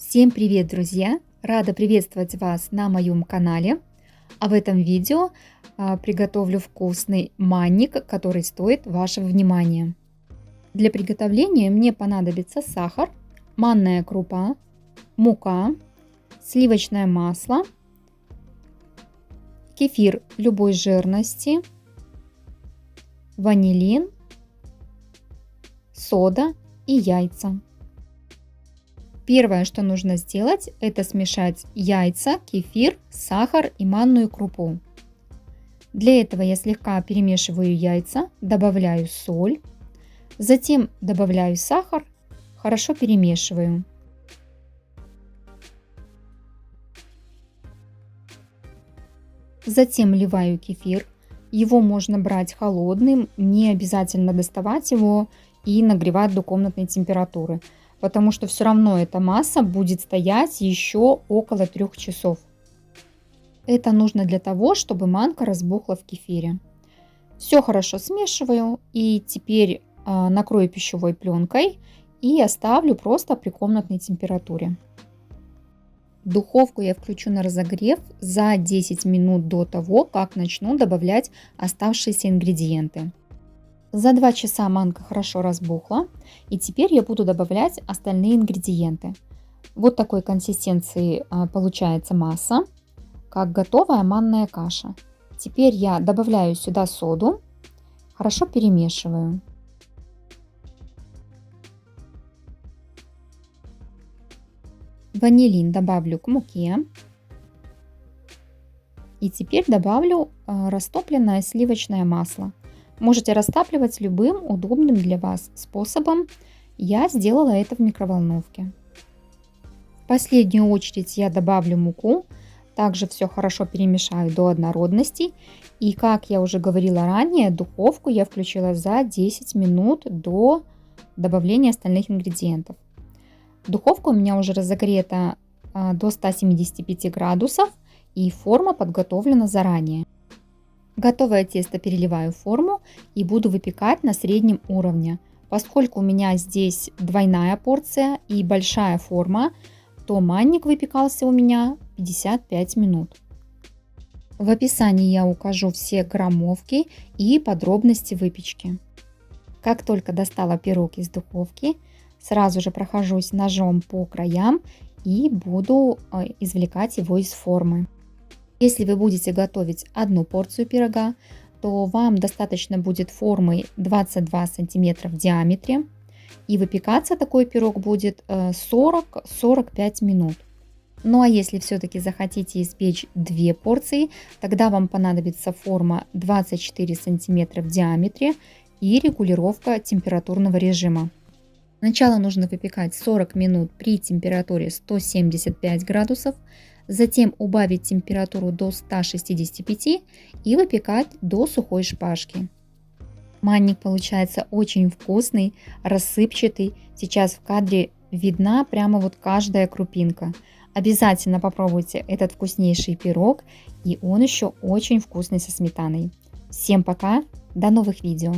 Всем привет, друзья! Рада приветствовать вас на моем канале. А в этом видео приготовлю вкусный манник, который стоит вашего внимания. Для приготовления мне понадобится сахар, манная крупа, мука, сливочное масло, кефир любой жирности, ванилин, сода и яйца. Первое, что нужно сделать, это смешать яйца, кефир, сахар и манную крупу. Для этого я слегка перемешиваю яйца, добавляю соль, затем добавляю сахар, хорошо перемешиваю. Затем вливаю кефир. Его можно брать холодным, не обязательно доставать его и нагревать до комнатной температуры, потому что все равно эта масса будет стоять еще около 3 часов. Это нужно для того, чтобы манка разбухла в кефире. Все хорошо смешиваю и теперь накрою пищевой пленкой и оставлю просто при комнатной температуре. Духовку я включу на разогрев за 10 минут до того, как начну добавлять оставшиеся ингредиенты. За 2 часа манка хорошо разбухла, и теперь я буду добавлять остальные ингредиенты. Вот такой консистенции получается масса, как готовая манная каша. Теперь я добавляю сюда соду, хорошо перемешиваю. Ванилин добавлю к муке. И теперь добавлю растопленное сливочное масло. Можете растапливать любым удобным для вас способом. Я сделала это в микроволновке. В последнюю очередь я добавлю муку. Также все хорошо перемешаю до однородности. И как я уже говорила ранее, духовку я включила за 10 минут до добавления остальных ингредиентов. Духовка у меня уже разогрета до 175 градусов и форма подготовлена заранее. Готовое тесто переливаю в форму и буду выпекать на среднем уровне. Поскольку у меня здесь двойная порция и большая форма, то манник выпекался у меня 55 минут. В описании я укажу все граммовки и подробности выпечки. Как только достала пирог из духовки, сразу же прохожусь ножом по краям и буду извлекать его из формы. Если вы будете готовить одну порцию пирога, то вам достаточно будет формы 22 см в диаметре. И выпекаться такой пирог будет 40-45 минут. Ну а если все-таки захотите испечь 2 порции, тогда вам понадобится форма 24 см в диаметре и регулировка температурного режима. Сначала нужно выпекать 40 минут при температуре 175 градусов, затем убавить температуру до 165 и выпекать до сухой шпажки. Манник получается очень вкусный, рассыпчатый. Сейчас в кадре видна прямо вот каждая крупинка. Обязательно попробуйте этот вкуснейший пирог, и он еще очень вкусный со сметаной. Всем пока, до новых видео!